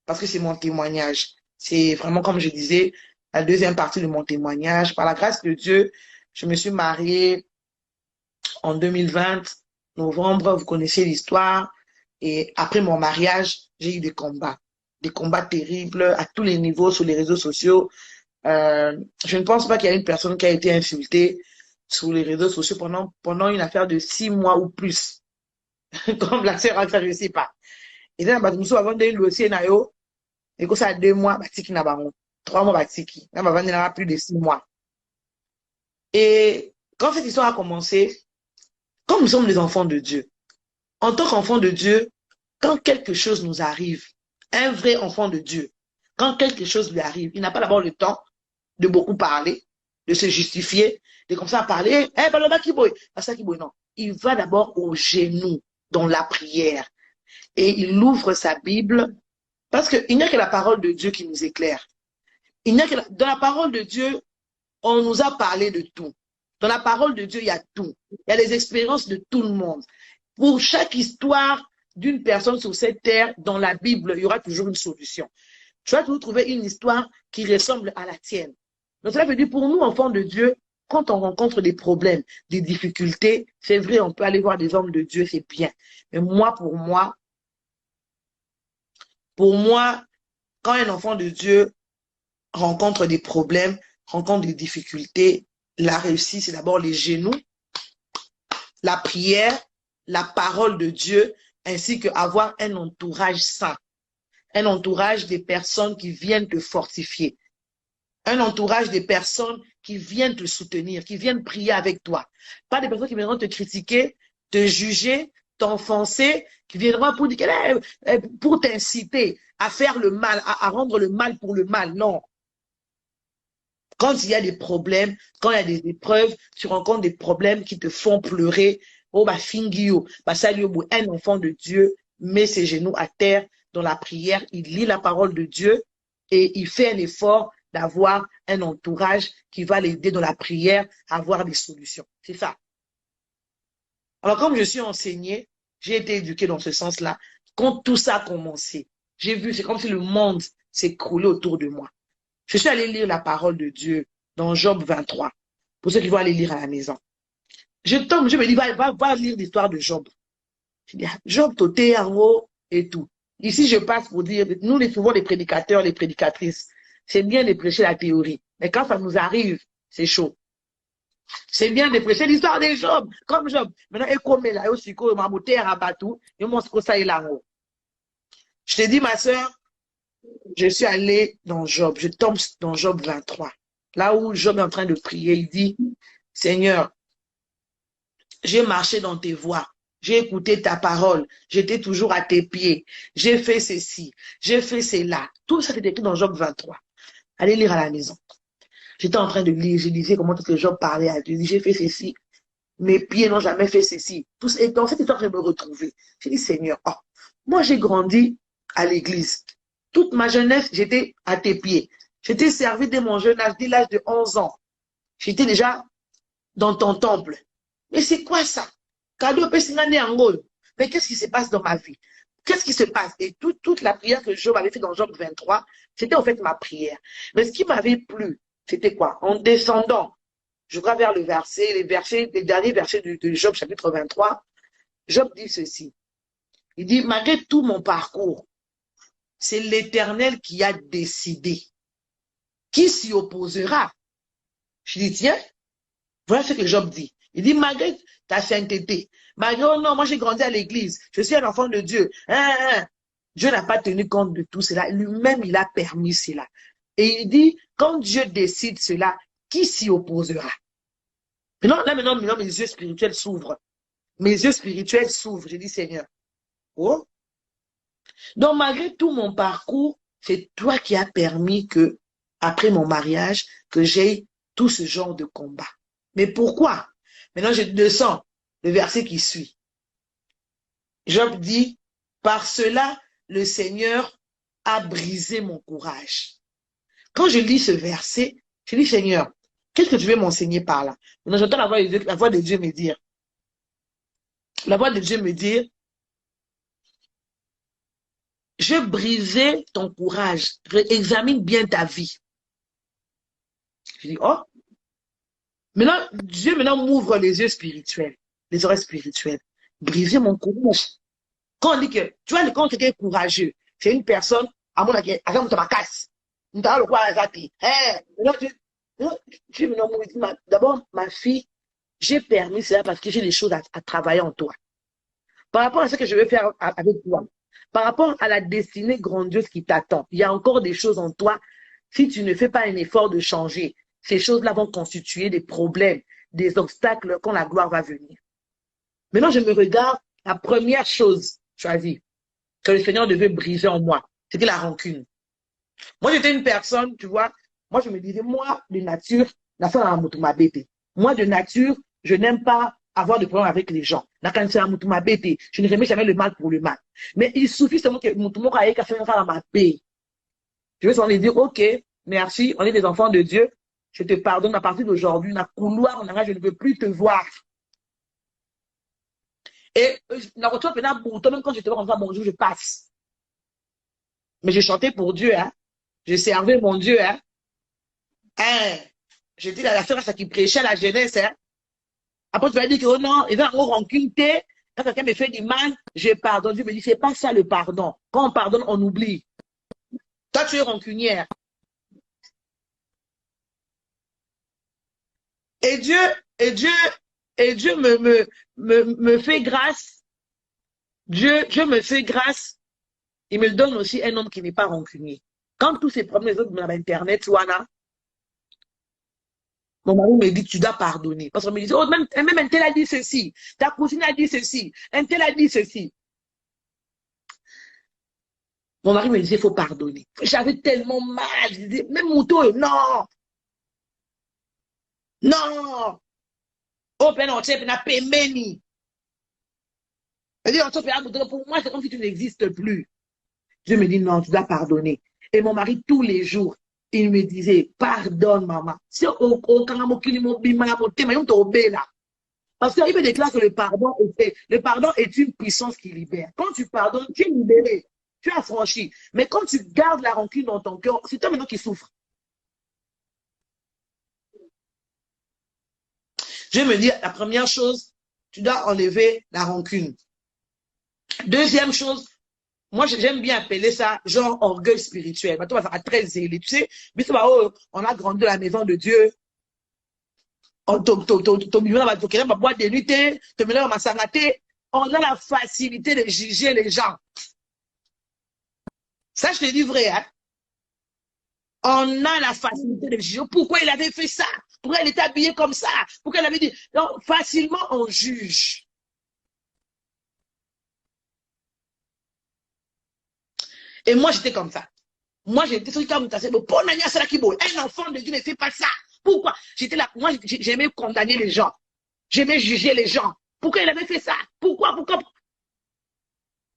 parce que c'est mon témoignage. C'est vraiment, comme je disais, la deuxième partie de mon témoignage. Par la grâce de Dieu, je me suis mariée en 2020, novembre, vous connaissez l'histoire. Et après mon mariage, j'ai eu des combats terribles à tous les niveaux sur les réseaux sociaux. Je ne pense pas qu'il y ait une personne qui a été insultée sur les réseaux sociaux pendant une affaire de 6 mois ou plus. Comme la sœur, ça, je ne sais pas. Et là, nous sommes avant de dossier, et que ça a 2 mois, batiki na bango. 3 mois, batiki. Là, on a plus de 6 mois. Et quand cette histoire a commencé, comme nous sommes les enfants de Dieu, en tant qu'enfants de Dieu, quand quelque chose nous arrive, un vrai enfant de Dieu, quand quelque chose lui arrive, il n'a pas d'abord le temps de beaucoup parler, de se justifier, de comme ça parler, eh, baloma kiboy, ça kiboy, non. Il va d'abord au genou dans la prière et il ouvre sa Bible parce qu'il n'y a que la parole de Dieu qui nous éclaire. Il n'y a que dans la parole de Dieu, on nous a parlé de tout. Dans la parole de Dieu, il y a tout. Il y a les expériences de tout le monde. Pour chaque histoire d'une personne sur cette terre, dans la Bible, il y aura toujours une solution. Tu vas toujours trouver une histoire qui ressemble à la tienne. Donc cela veut dire pour nous, enfants de Dieu, quand on rencontre des problèmes, des difficultés, c'est vrai, on peut aller voir des hommes de Dieu, c'est bien. Mais pour moi, quand un enfant de Dieu rencontre des problèmes, rencontre des difficultés, la réussite, c'est d'abord les genoux, la prière, la parole de Dieu, ainsi qu'avoir un entourage sain, un entourage des personnes qui viennent te fortifier, un entourage des personnes qui viennent te soutenir, qui viennent prier avec toi. Pas des personnes qui viendront te critiquer, te juger, t'enfoncer, qui viendront pour dire, pour t'inciter à faire le mal, à rendre le mal pour le mal. Non. Quand il y a des problèmes, quand il y a des épreuves, tu rencontres des problèmes qui te font pleurer. Oh, bah, fingio, bah, salut, un enfant de Dieu met ses genoux à terre dans la prière, il lit la parole de Dieu et il fait un effort d'avoir un entourage qui va l'aider dans la prière à avoir des solutions. C'est ça. Alors, comme je suis enseignée, j'ai été éduquée dans ce sens-là. Quand tout ça a commencé, j'ai vu, c'est comme si le monde s'écroulait autour de moi. Je suis allée lire la parole de Dieu dans Job 23, pour ceux qui vont aller lire à la maison. Je tombe, je me dis, va lire l'histoire de Job. Je dis, Job, toté en haut et tout. Ici, je passe pour dire, nous, souvent les prédicateurs, les prédicatrices, c'est bien de prêcher la théorie. Mais quand ça nous arrive, c'est chaud. C'est bien de prêcher l'histoire des Job, comme Job. Maintenant, comme là, aussi, comme ma à Batou, et moi, c'est ça, il a. Je te dis, ma soeur, je suis allée dans Job, je tombe dans Job 23. Là où Job est en train de prier, il dit, Seigneur, j'ai marché dans tes voies, j'ai écouté ta parole, j'étais toujours à tes pieds, j'ai fait ceci, j'ai fait cela. Tout ça est écrit dans Job 23. Allez lire à la maison. J'étais en train de lire, je disais comment tout le Job parlait à Dieu, j'ai fait ceci, mes pieds n'ont jamais fait ceci. Et dans cette histoire, je me retrouvais. J'ai dit, Seigneur, oh, moi j'ai grandi à l'église. Toute ma jeunesse, j'étais à tes pieds. J'étais servi dès mon jeune âge, dès l'âge de 11 ans. J'étais déjà dans ton temple. Mais c'est quoi ça? Mais qu'est-ce qui se passe dans ma vie? Qu'est-ce qui se passe? Et toute la prière que Job avait fait dans Job 23, c'était en fait ma prière. Mais ce qui m'avait plu, c'était quoi? En descendant, je crois vers les derniers versets de Job chapitre 23, Job dit ceci. Il dit, malgré tout mon parcours, c'est l'Éternel qui a décidé. Qui s'y opposera? Je dis, tiens, voilà ce que Job dit. Il dit, malgré ta sainteté, malgré, oh non, moi j'ai grandi à l'église, je suis un enfant de Dieu. Dieu n'a pas tenu compte de tout cela. Lui-même, il a permis cela. Et il dit, quand Dieu décide cela, qui s'y opposera? Maintenant, mes yeux spirituels s'ouvrent. Mes yeux spirituels s'ouvrent. J'ai dit, Seigneur, oh. Donc, malgré tout mon parcours, c'est toi qui as permis que, après mon mariage, que j'aie tout ce genre de combat. Mais pourquoi? Maintenant, je descends le verset qui suit. Job dit, par cela, le Seigneur a brisé mon courage. Quand je lis ce verset, je dis, Seigneur, qu'est-ce que tu veux m'enseigner par là? Maintenant, j'entends la voix de Dieu me dire, je vais briser ton courage. Examine bien ta vie. Je dis, oh. Maintenant, Dieu m'ouvre les yeux spirituels, les oreilles spirituelles. Briser mon courage. Quand on dit que, tu vois, quand quelqu'un est courageux, c'est une personne, à mon avis, à ma casse. D'abord, ma fille, j'ai permis cela parce que j'ai des choses à travailler en toi. Par rapport à ce que je vais faire avec toi, par rapport à la destinée grandiose qui t'attend, il y a encore des choses en toi. Si tu ne fais pas un effort de changer, ces choses-là vont constituer des problèmes, des obstacles quand la gloire va venir. Maintenant, je me regarde, la première chose choisie que le Seigneur devait briser en moi, c'était la rancune. Moi, j'étais une personne, tu vois, moi, je me disais, moi, de nature, moi, de nature, je n'aime pas avoir de problème avec les gens. Je ne remets jamais le mal pour le mal. Mais il suffit seulement que je vais seulement dire, ok, merci, on est des enfants de Dieu, je te pardonne à partir d'aujourd'hui, je ne veux plus te voir. Et même quand je te vois comme ça, bonjour, je passe. Mais je chantais pour Dieu, hein. Je servais mon Dieu, hein. Je dis la sœur qui prêchait la jeunesse, hein. Après, tu vas dire que oh non, il va en rancune, quand quelqu'un me fait du mal, je pardonne. Dieu me dit, c'est pas ça le pardon. Quand on pardonne, on oublie. Toi, tu es rancunière. Et Dieu me fait grâce. Dieu me fait grâce. Il me donne aussi un homme qui n'est pas rancunier. Quand tous ces problèmes, les autres, dans Internet, Wana, mon mari me dit, tu dois pardonner. Parce qu'on me dit, oh, même un tel a dit ceci. Ta cousine a dit ceci. Un tel a dit ceci. Mon mari me disait, il faut pardonner. J'avais tellement mal. Je disais, même Mouto, non. Non. Oh, ben non, tu es pas pemeni. Pour moi, c'est comme si tu n'existes plus. Dieu me dit, non, tu dois pardonner. Et mon mari, tous les jours, il me disait, pardonne, maman. Si parce qu'il me déclare que le pardon est une puissance qui libère. Quand tu pardonnes, tu es libéré, tu es affranchi. Mais quand tu gardes la rancune dans ton cœur, c'est toi maintenant qui souffres. Je me dis, la première chose, tu dois enlever la rancune. Deuxième chose, moi, j'aime bien appeler ça genre orgueil spirituel. Maintenant, on va faire très zélé. Tu sais, on a grandi dans la maison de Dieu. On a la facilité de juger les gens. Ça, je te dis vrai. Hein? On a la facilité de juger. Pourquoi il avait fait ça? Pourquoi il était habillé comme ça? Pourquoi il avait dit... Donc, facilement, on juge. Et moi, j'étais comme ça. Moi, j'étais comme ça. Un enfant de Dieu ne fait pas ça. Pourquoi? J'étais là. Moi, j'aimais condamner les gens. J'aimais juger les gens. Pourquoi il avait fait ça? Pourquoi?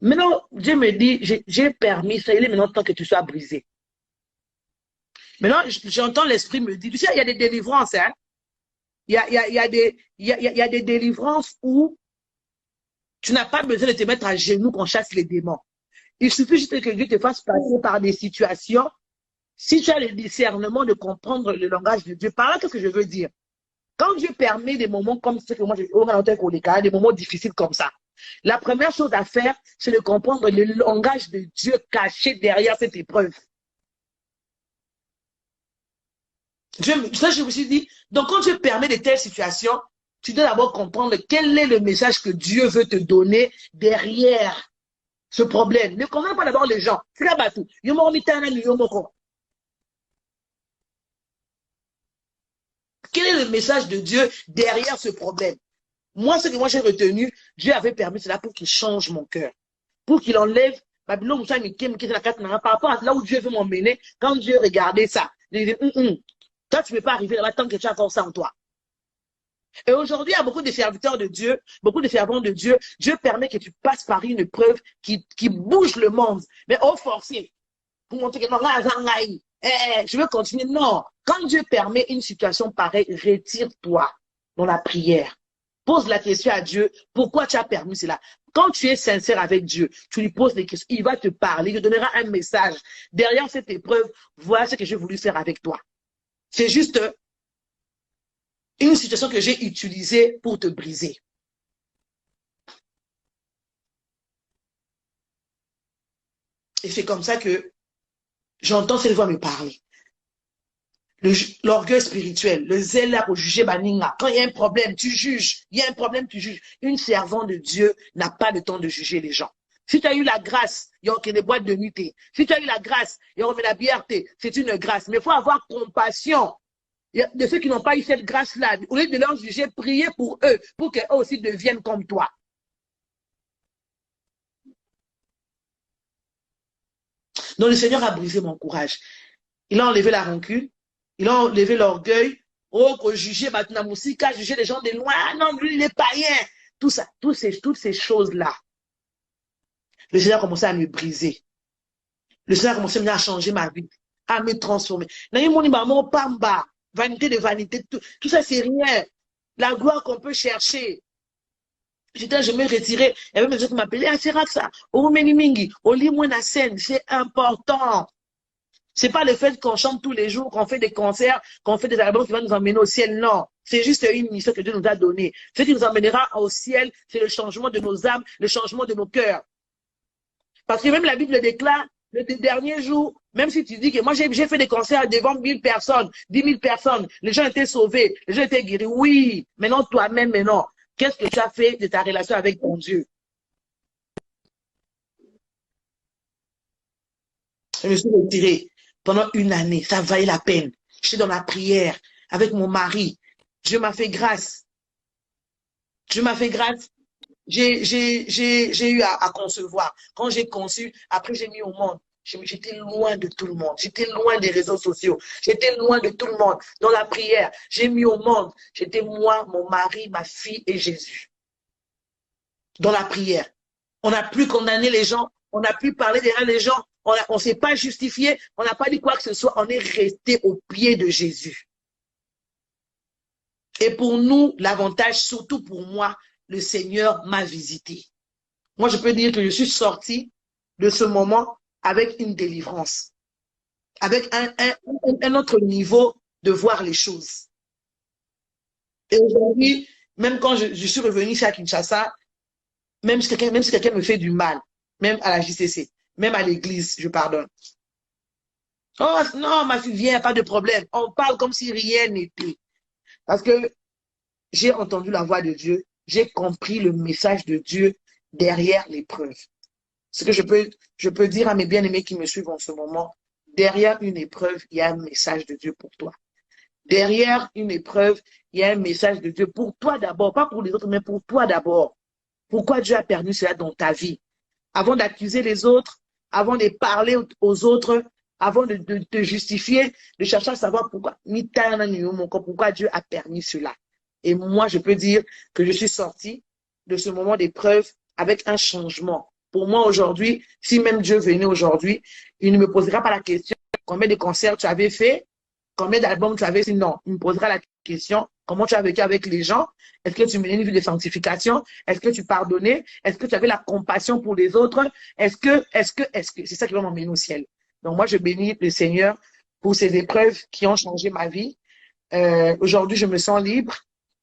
Maintenant, Dieu me dit, j'ai permis ça. Il est maintenant temps que tu sois brisé. Maintenant, j'entends l'esprit me dire, tu sais, il y a des délivrances, hein. Il y a des délivrances où tu n'as pas besoin de te mettre à genoux qu'on chasse les démons. Il suffit juste que Dieu te fasse passer par des situations. Si tu as le discernement de comprendre le langage de Dieu, par là, qu'est-ce que je veux dire? Quand Dieu permet des moments comme ce que moi j'ai eu, des moments difficiles comme ça, la première chose à faire, c'est de comprendre le langage de Dieu caché derrière cette épreuve. Ça, je me suis dit, donc quand Dieu permet de telles situations, tu dois d'abord comprendre quel est le message que Dieu veut te donner derrière ce problème. Ne condamne pas d'abord les gens. C'est là tout. Quel est le message de Dieu derrière ce problème? Moi, ce que moi j'ai retenu, Dieu avait permis cela pour qu'il change mon cœur. Pour qu'il enlève par rapport à là où Dieu veut m'emmener. Quand Dieu regardait ça, il dit, toi, tu ne peux pas arriver là-bas tant que tu as encore ça en toi. Et aujourd'hui, il y a beaucoup de serviteurs de Dieu, beaucoup de servants de Dieu. Dieu permet que tu passes par une épreuve qui bouge le monde. Mais au forcé, pour montrer que non, je veux continuer. Non. Quand Dieu permet une situation pareille, retire-toi dans la prière. Pose la question à Dieu, pourquoi tu as permis cela? Quand tu es sincère avec Dieu, tu lui poses des questions, il va te parler, il te donnera un message. Derrière cette épreuve, voilà ce que j'ai voulu faire avec toi. C'est juste une situation que j'ai utilisée pour te briser. Et c'est comme ça que j'entends cette voix me parler. L'orgueil spirituel, le zèle là pour juger Baninga. Quand il y a un problème, tu juges. Il y a un problème, tu juges. Une servante de Dieu n'a pas le temps de juger les gens. Si tu as eu la grâce, il y a des boîtes de nuit. Si tu as eu la grâce, il y a la bière, c'est une grâce. Mais il faut avoir compassion de ceux qui n'ont pas eu cette grâce-là. Au lieu de leur juger, prier pour eux, pour qu'eux aussi deviennent comme toi. Donc le Seigneur a brisé mon courage. Il a enlevé la rancune. Il a enlevé l'orgueil. Oh, qu'on jugeait maintenant Moussika, juger les gens de loin. Ah non, lui, il est païen. Tout ça, toutes ces choses-là. Le Seigneur a commencé à me briser. Le Seigneur a commencé à changer ma vie, à me transformer. Vanité de vanité, tout ça, c'est rien. La gloire qu'on peut chercher. Je me retirais. Il y avait mes gens qui m'appelaient, ah, c'est rare ça. Oh, Menimingi, oh, lis-moi la scène. C'est important. C'est pas le fait qu'on chante tous les jours, qu'on fait des concerts, qu'on fait des albums qui vont nous emmener au ciel. Non. C'est juste une mission que Dieu nous a donnée. Ce qui nous emmènera au ciel, c'est le changement de nos âmes, le changement de nos cœurs. Parce que même la Bible déclare, le dernier jour, même si tu dis que moi j'ai fait des concerts devant 1000 personnes, 10 000 personnes, les gens étaient sauvés, les gens étaient guéris. Oui, maintenant toi-même, maintenant, qu'est-ce que tu as fait de ta relation avec ton Dieu? Je me suis retirée pendant une année, ça valait la peine. J'étais dans la prière avec mon mari. Dieu m'a fait grâce. Dieu m'a fait grâce. J'ai eu à concevoir. Quand j'ai conçu, après j'ai mis au monde. J'étais loin de tout le monde. J'étais loin des réseaux sociaux. J'étais loin de tout le monde. Dans la prière, j'ai mis au monde. J'étais moi, mon mari, ma fille et Jésus. Dans la prière. On n'a plus condamné les gens. On n'a plus parlé derrière les gens. On ne s'est pas justifié. On n'a pas dit quoi que ce soit. On est resté au pied de Jésus. Et pour nous, l'avantage, surtout pour moi, le Seigneur m'a visité. Moi, je peux dire que je suis sortie de ce moment avec une délivrance, avec un autre niveau de voir les choses. Et aujourd'hui, même quand je suis revenue ici à Kinshasa, même si quelqu'un me fait du mal, même à la JCC, même à l'église, je pardonne. Oh non, ma fille, viens, pas de problème. On parle comme si rien n'était. Parce que j'ai entendu la voix de Dieu, j'ai compris le message de Dieu derrière l'épreuve. Ce que je peux dire à mes bien-aimés qui me suivent en ce moment, derrière une épreuve, il y a un message de Dieu pour toi. Derrière une épreuve, il y a un message de Dieu pour toi d'abord, pas pour les autres, mais pour toi d'abord. Pourquoi Dieu a permis cela dans ta vie? Avant d'accuser les autres, avant de parler aux autres, avant de te justifier, de chercher à savoir pourquoi Dieu a permis cela. Et moi, je peux dire que je suis sortie de ce moment d'épreuve avec un changement. Pour moi, aujourd'hui, si même Dieu venait aujourd'hui, il ne me posera pas la question combien de concerts tu avais fait, combien d'albums tu avais fait. Non, il me posera la question comment tu as vécu avec les gens. Est-ce que tu menais une vie de sanctification? Est-ce que tu pardonnais? Est-ce que tu avais la compassion pour les autres? Est-ce que, c'est ça qui va m'emmener au ciel. Donc moi, je bénis le Seigneur pour ces épreuves qui ont changé ma vie. Aujourd'hui, je me sens libre.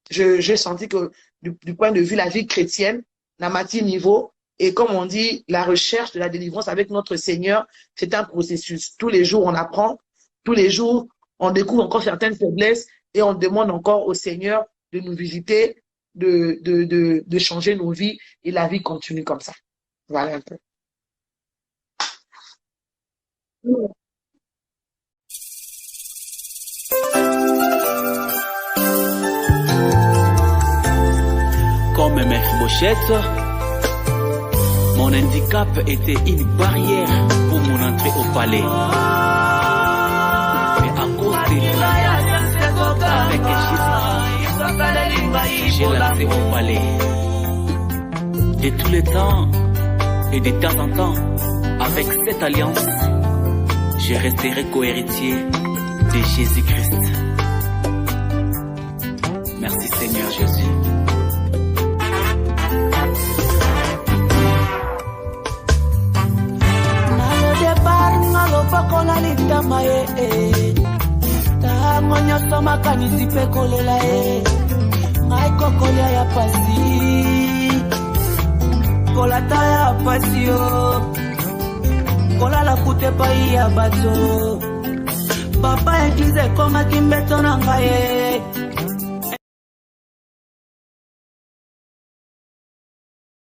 J'ai senti que du point de vue de la vie chrétienne, la matière niveau, et comme on dit, la recherche de la délivrance avec notre Seigneur, c'est un processus. Tous les jours, on apprend. Tous les jours, on découvre encore certaines faiblesses et on demande encore au Seigneur de nous visiter, de changer nos vies et la vie continue comme ça. Voilà un peu. Comme Mephibosheth, mon handicap était une barrière pour mon entrée au palais. Mais à cause de l'alliance avec Jésus, j'ai l'accès au palais. De tous les temps et de temps en temps, avec cette alliance, je resterai co-héritier de Jésus-Christ. Merci Seigneur Jésus. litama tango nyonso makanisi mpe kolela ngai kokolia ya pasi kolata ya pasi kolala kute pai ya bato papa eglize ekomaki mbeto na ngai